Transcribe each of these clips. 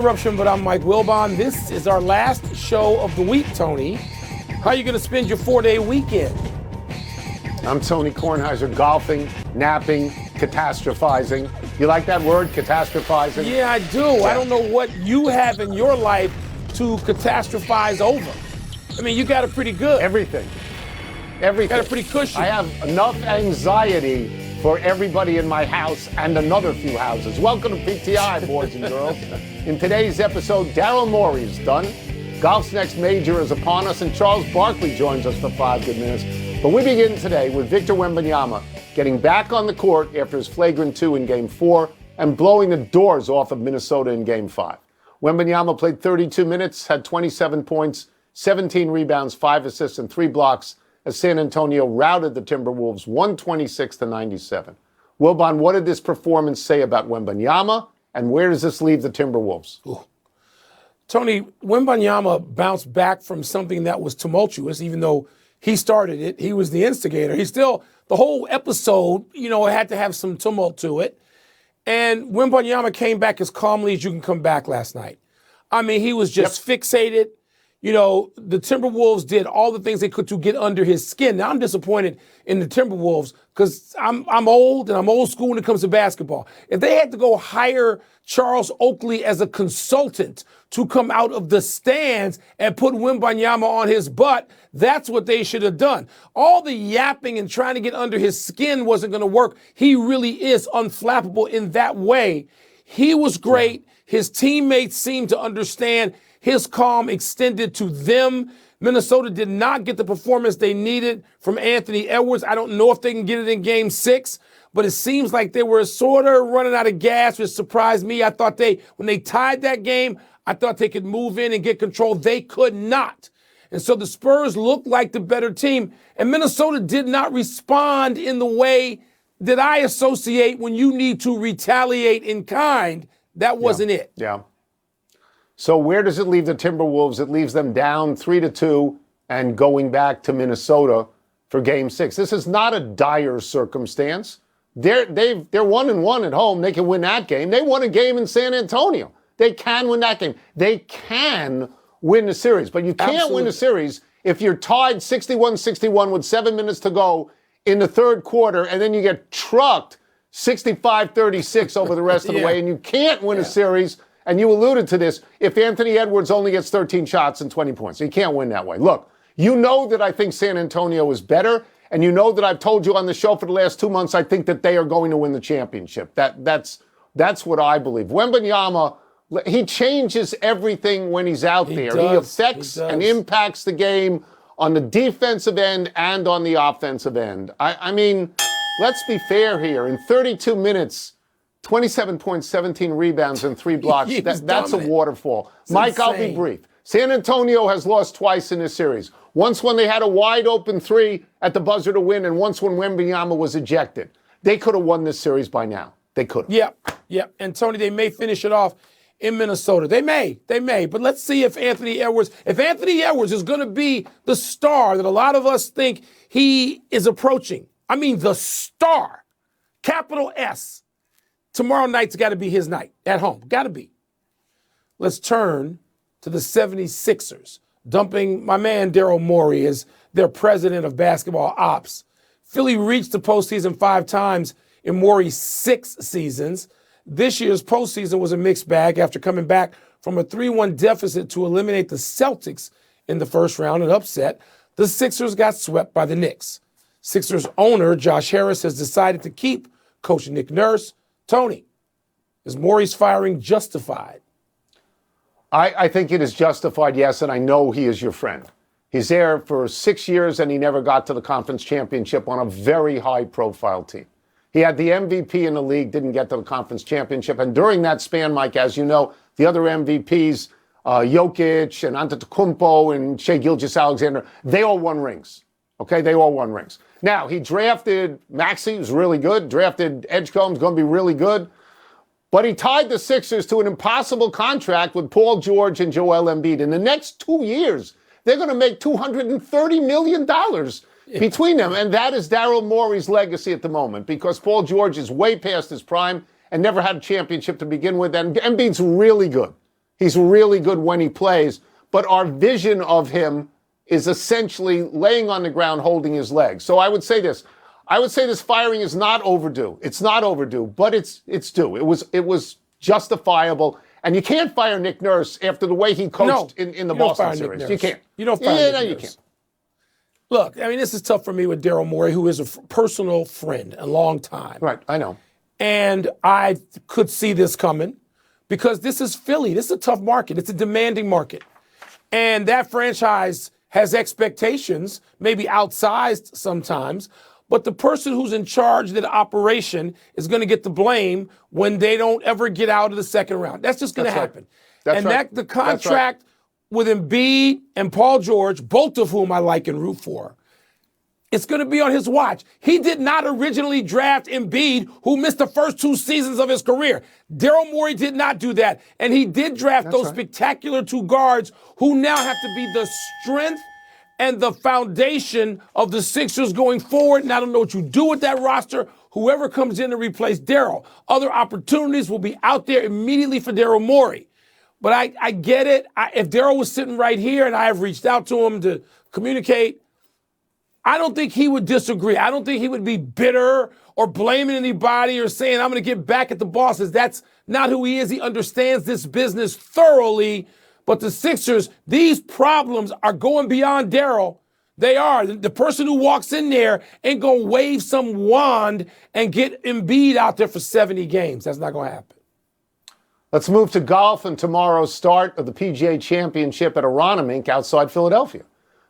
Interruption, but I'm Mike Wilbon. This is our last show of the week, Tony. How are you going to spend your 4-day weekend? I'm Tony Kornheiser, golfing, napping, catastrophizing. You like that word, catastrophizing? Yeah, I do. Yeah. I don't know what you have in your life to catastrophize over. I mean, you got it pretty good. Everything. Got it pretty cushy. I have enough anxiety for everybody in my house and another few houses. Welcome to PTI, boys and girls. In today's episode, Daryl Morey is done. Golf's next major is upon us, and Charles Barkley joins us for 5 good minutes. But we begin today with Victor Wembanyama getting back on the court after his flagrant 2 in Game 4 and blowing the doors off of Minnesota in Game 5. Wembanyama played 32 minutes, had 27 points, 17 rebounds, 5 assists, and 3 blocks as San Antonio routed the Timberwolves 126-97. Wilbon, what did this performance say about Wembanyama, and where does this leave the Timberwolves? Ooh. Tony, Wembanyama bounced back from something that was tumultuous, even though he started it. He was the instigator. The whole episode, had to have some tumult to it. And Wembanyama came back as calmly as you can come back last night. I mean, he was just fixated. The Timberwolves did all the things they could to get under his skin. Now, I'm disappointed in the Timberwolves because I'm old and I'm old school when it comes to basketball. If they had to go hire Charles Oakley as a consultant to come out of the stands and put Wembanyama on his butt, that's what they should have done. All the yapping and trying to get under his skin wasn't going to work. He really is unflappable in that way. He was great. His teammates seemed to understand. His calm extended to them. Minnesota did not get the performance they needed from Anthony Edwards. I don't know if they can get it in Game 6, but it seems like they were sort of running out of gas, which surprised me. I thought when they tied that game, I thought they could move in and get control. They could not. And so the Spurs looked like the better team, and Minnesota did not respond in the way that I associate when you need to retaliate in kind. That wasn't it. Yeah. So where does it leave the Timberwolves? It leaves them down 3-2 and going back to Minnesota for Game 6. This is not a dire circumstance. They're 1-1 at home. They can win that game. They won a game in San Antonio. They can win that game. They can win the series. But you can't win a series if you're tied 61-61 with 7 minutes to go in the third quarter, and then you get trucked 65-36 over the rest of the way, and you can't win a series. And you alluded to this, if Anthony Edwards only gets 13 shots and 20 points. You can't win that way. Look, you know that I think San Antonio is better, and you know that I've told you on the show for the last 2 months I think that they are going to win the championship. That's what I believe. Wembanyama, he changes everything when he's out there. He affects and impacts the game on the defensive end and on the offensive end. I mean, let's be fair here. In 32 minutes, 27 points, 17 rebounds, and 3 blocks. That's a waterfall. It's Mike, insane. I'll be brief. San Antonio has lost twice in this series. Once when they had a wide-open 3 at the buzzer to win, and once when Wembanyama was ejected. They could have won this series by now. They could have. Yeah. And, Tony, they may finish it off in Minnesota. They may. But let's see if Anthony Edwards is going to be the star that a lot of us think he is approaching. I mean, the star, capital S. Tomorrow night's got to be his night at home. Got to be. Let's turn to the 76ers, dumping my man Daryl Morey as their president of basketball ops. Philly reached the postseason 5 times in Morey's 6 seasons. This year's postseason was a mixed bag after coming back from a 3-1 deficit to eliminate the Celtics in the first round, an upset. The Sixers got swept by the Knicks. Sixers owner Josh Harris has decided to keep Coach Nick Nurse. Tony, is Morey's firing justified? I think it is justified, yes, and I know he is your friend. He's there for 6 years, and he never got to the conference championship on a very high-profile team. He had the MVP in the league, didn't get to the conference championship, and during that span, Mike, as you know, the other MVPs, Jokic and Antetokounmpo and Shai Gilgeous-Alexander, they all won rings. Okay, they all won rings. Now, he drafted Maxey, who's really good, drafted Edgecombe, going to be really good. But he tied the Sixers to an impossible contract with Paul George and Joel Embiid. In the next 2 years, they're going to make $230 million between them. And that is Daryl Morey's legacy at the moment, because Paul George is way past his prime and never had a championship to begin with. And Embiid's really good. He's really good when he plays. But our vision of him is essentially laying on the ground, holding his legs. So I would say this. I would say this firing is not overdue. It's not overdue, but it's due. It was justifiable. And you can't fire Nick Nurse after the way he coached in the Boston series. You can't. You don't fire Nick Nurse. You can't. Look, I mean, this is tough for me with Daryl Morey, who is a personal friend, a long time. Right, I know. And I could see this coming because this is Philly. This is a tough market. It's a demanding market. And that franchise has expectations, maybe outsized sometimes, but the person who's in charge of the operation is going to get the blame when they don't ever get out of the second round. That's just going to happen. That's right. The contract with Embiid and Paul George, both of whom I like and root for, it's going to be on his watch. He did not originally draft Embiid, who missed the first 2 seasons of his career. Daryl Morey did not do that. And he did draft those spectacular 2 guards who now have to be the strength and the foundation of the Sixers going forward. And I don't know what you do with that roster. Whoever comes in to replace Daryl, other opportunities will be out there immediately for Daryl Morey. But I get it. If Daryl was sitting right here and I have reached out to him to communicate, I don't think he would disagree. I don't think he would be bitter or blaming anybody or saying, I'm going to get back at the bosses. That's not who he is. He understands this business thoroughly. But the Sixers, these problems are going beyond Daryl. They are. The person who walks in there ain't going to wave some wand and get Embiid out there for 70 games. That's not going to happen. Let's move to golf and tomorrow's start of the PGA Championship at Aronimink outside Philadelphia.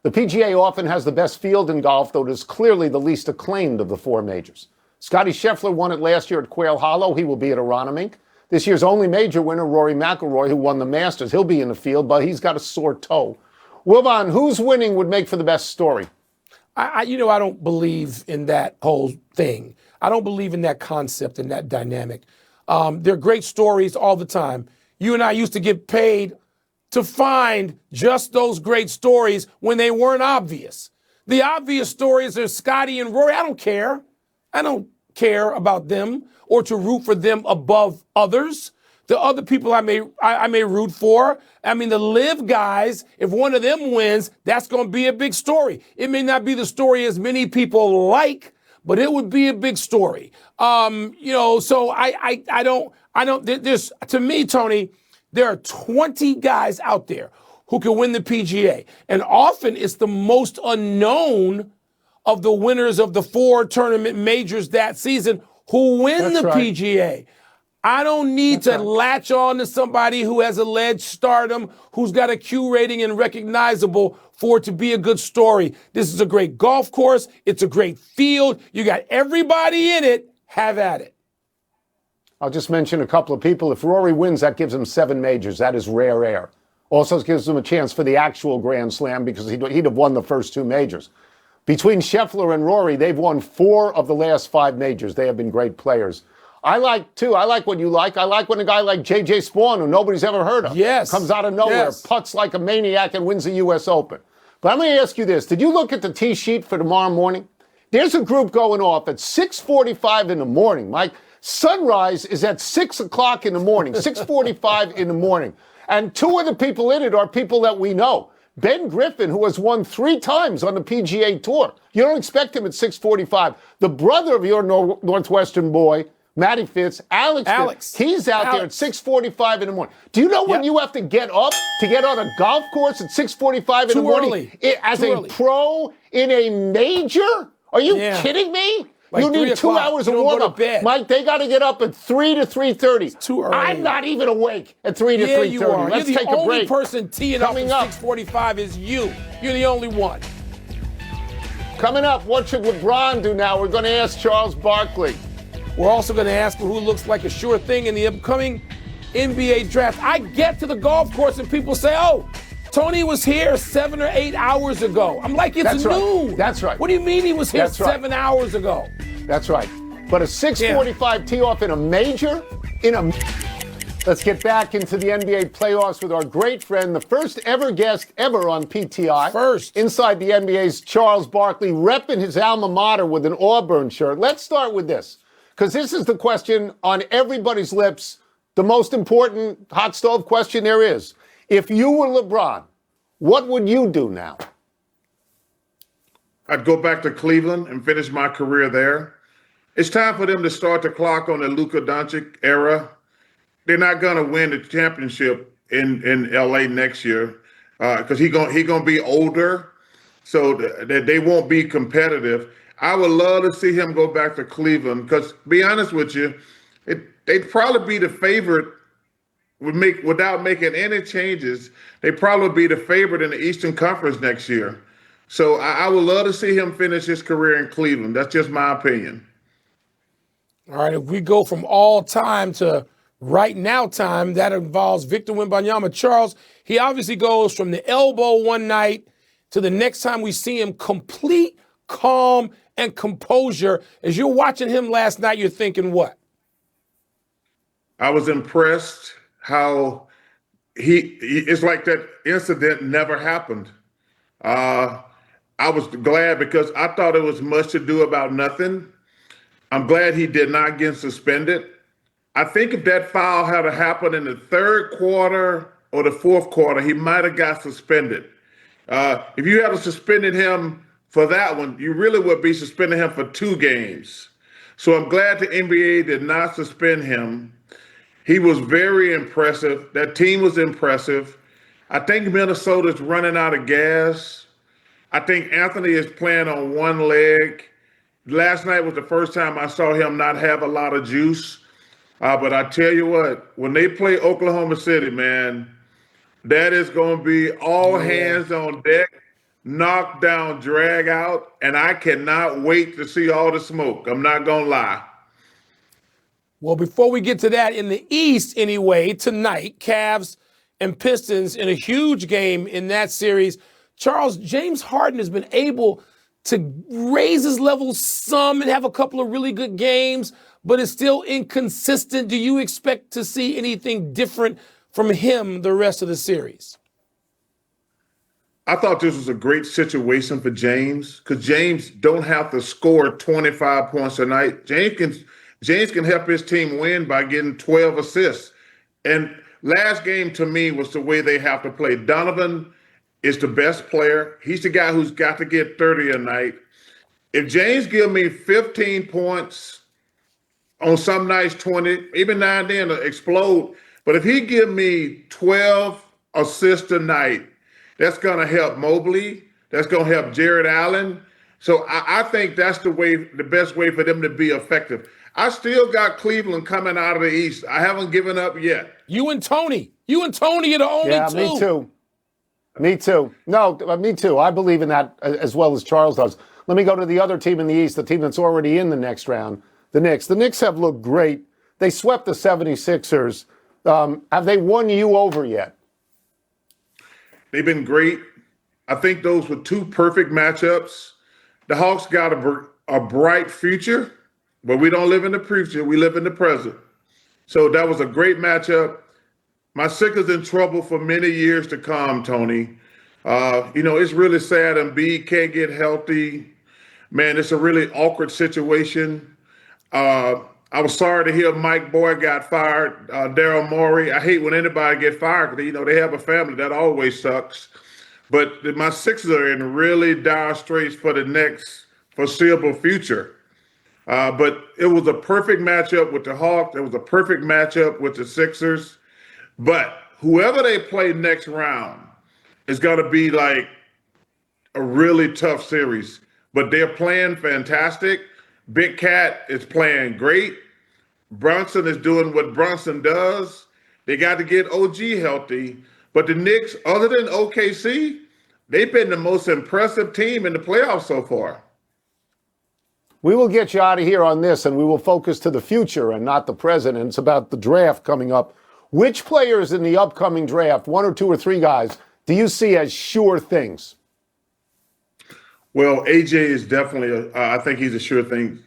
The PGA often has the best field in golf, though it is clearly the least acclaimed of the 4 majors. Scottie Scheffler won it last year at Quail Hollow. He will be at Aronimink. This year's only major winner, Rory McIlroy, who won the Masters. He'll be in the field, but he's got a sore toe. Wilbon, who's winning would make for the best story? I don't believe in that whole thing. I don't believe in that concept and that dynamic. They're great stories all the time. You and I used to get paid to find just those great stories when they weren't obvious. The obvious stories are Scottie and Rory. I don't care. I don't care about them or to root for them above others. The other people I may root for. I mean, the live guys, if one of them wins, that's going to be a big story. It may not be the story as many people like, but it would be a big story. So I don't, there's, to me, Tony, there are 20 guys out there who can win the PGA. And often it's the most unknown of the winners of the 4 tournament majors that season who win the PGA. I don't need to latch on to somebody who has alleged stardom, who's got a Q rating and recognizable for it to be a good story. This is a great golf course. It's a great field. You got everybody in it. Have at it. I'll just mention a couple of people. If Rory wins, that gives him 7 majors. That is rare air. Also gives him a chance for the actual Grand Slam because he'd have won the first 2 majors. Between Scheffler and Rory, they've won 4 of the last 5 majors. They have been great players. I like what you like. I like when a guy like J.J. Spawn, who nobody's ever heard of, comes out of nowhere, putts like a maniac, and wins the U.S. Open. But I'm going to ask you this. Did you look at the tee sheet for tomorrow morning? There's a group going off at 6:45 in the morning, Mike. Sunrise is at 6 o'clock in the morning, 6:45 in the morning. And 2 of the people in it are people that we know. Ben Griffin, who has won 3 times on the PGA Tour. You don't expect him at 6:45. The brother of your Northwestern boy, Matty Fitz, Alex. He's out there at 6:45 in the morning. Do you know when you have to get up to get on a golf course at 6:45 in the morning? As a pro in a major? Are you kidding me? Like you need 2 hours of warm-up. Mike, they got to get up at 3 to 3:30. Too early. I'm not even awake at 3 to 3:30. You are. Let's take a break. The only person teeing up at 6:45 is you. You're the only one. Coming up, what should LeBron do now? We're going to ask Charles Barkley. We're also going to ask who looks like a sure thing in the upcoming NBA draft. I get to the golf course and people say, oh, Tony was here 7 or 8 hours ago. I'm like, it's noon. That's right. What do you mean he was here 7 hours ago? That's right. But a 6:45 tee-off in a major? Let's get back into the NBA playoffs with our great friend, the first ever guest ever on PTI. Inside the NBA's Charles Barkley, repping his alma mater with an Auburn shirt. Let's start with this, because this is the question on everybody's lips The most important hot stove question there is. If you were LeBron, what would you do now? I'd go back to Cleveland and finish my career there. It's time for them to start the clock on the Luka Doncic era. They're not going to win the championship in LA next year because he gonna be older, so that they won't be competitive. I would love to see him go back to Cleveland because, to be honest with you, they'd probably be the favorite. Without making any changes, they'd probably be the favorite in the Eastern Conference next year. So I would love to see him finish his career in Cleveland. That's just my opinion. All right, if we go from all time to right now time, that involves Victor Wembanyama. Charles, he obviously goes from the elbow one night to the next time we see him, complete calm and composure. As you're watching him last night, you're thinking what? I was impressed how it's like that incident never happened. I was glad because I thought it was much to do about nothing. I'm glad he did not get suspended. I think if that foul had happened in the third quarter or the fourth quarter, he might have got suspended. If you had suspended him for that one, you really would be suspending him for 2 games. So I'm glad the NBA did not suspend him. He was very impressive. That team was impressive. I think Minnesota's running out of gas. I think Anthony is playing on one leg. Last night was the first time I saw him not have a lot of juice. But I tell you what, when they play Oklahoma City, man, that is going to be all hands on deck, knock down, drag out, and I cannot wait to see all the smoke. I'm not going to lie. Well, before we get to that, in the East anyway, tonight, Cavs and Pistons in a huge game in that series. Charles, James Harden has been able to raise his level some and have a couple of really good games, but is still inconsistent. Do you expect to see anything different from him the rest of the series? I thought this was a great situation for James because James don't have to score 25 points a night. James can help his team win by getting 12 assists. And last game to me was the way they have to play. Donovan is the best player. He's the guy who's got to get 30 a night. If James give me 15 points, on some nights 20, even now and then to explode. But if he give me 12 assists a night, that's going to help Mobley. That's going to help Jared Allen. So I think that's the best way for them to be effective. I still got Cleveland coming out of the East. I haven't given up yet. You and Tony are the only two. Yeah, me too. Me too. No, me too. I believe in that as well as Charles does. Let me go to the other team in the East, the team that's already in the next round, the Knicks. The Knicks have looked great. They swept the 76ers. Have they won you over yet? They've been great. I think those were 2 perfect matchups. The Hawks got a bright future, but we don't live in the future. We live in the present. So that was a great matchup. My Sixers in trouble for many years to come, Tony. It's really sad. Embiid can't get healthy. Man, it's a really awkward situation. I was sorry to hear Mike Boyd got fired, Daryl Morey. I hate when anybody get fired because, they have a family. That always sucks. But my Sixers are in really dire straits for the next foreseeable future. But it was a perfect matchup with the Hawks. It was a perfect matchup with the Sixers. But whoever they play next round is going to be like a really tough series. But they're playing fantastic. Big Cat is playing great. Brunson is doing what Brunson does. They got to get OG healthy. But the Knicks, other than OKC, they've been the most impressive team in the playoffs so far. We will get you out of here on this, and we will focus to the future and not the present. And it's about the draft coming up. Which players in the upcoming draft, 1 or 2 or 3 guys, do you see as sure things? Well, AJ is definitely, I think he's a sure thing.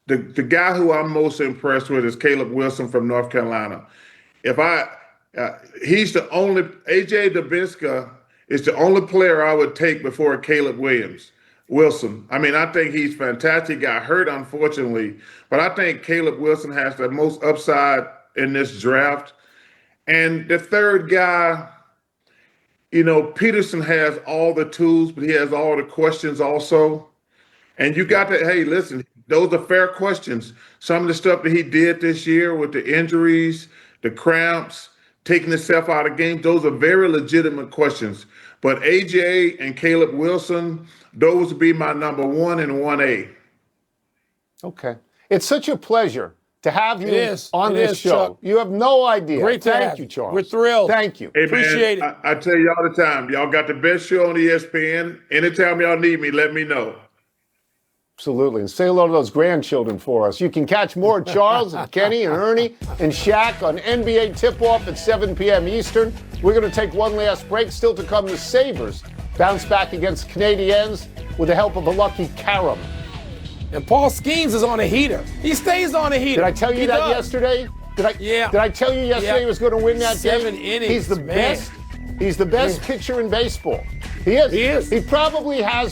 The guy who I'm most impressed with is Caleb Wilson from North Carolina. He's the only, AJ Dubinska is the only player I would take before Caleb Wilson. I mean, I think he's fantastic. Got hurt, unfortunately, but I think Caleb Wilson has the most upside in this draft. And the third guy, Peterson has all the tools, but he has all the questions also. And you got to, hey, listen, those are fair questions. Some of the stuff that he did this year with the injuries, the cramps, taking himself out of games, those are very legitimate questions. But AJ and Caleb Wilson, those would be my number 1 and 1A. Okay. It's such a pleasure to have you on this show. Chuck. You have no idea. Great to Thank have you, you. Charles. We're thrilled. Thank you. Hey, Appreciate man, it. I tell you all the time, y'all got the best show on ESPN. Anytime y'all need me, let me know. Absolutely. And say hello to those grandchildren for us. You can catch more of Charles and Kenny and Ernie and Shaq on NBA Tip-Off at 7 p.m. Eastern. We're going to take one last break. Still to come, the Sabres bounce back against Canadiens with the help of a lucky carom. And Paul Skeens is on a heater. He stays on a heater. Did I tell you that yesterday? Did I tell you yesterday he was going to win that game? 7 innings. He's the best. He's the best pitcher in baseball. He is. He is. He probably has been.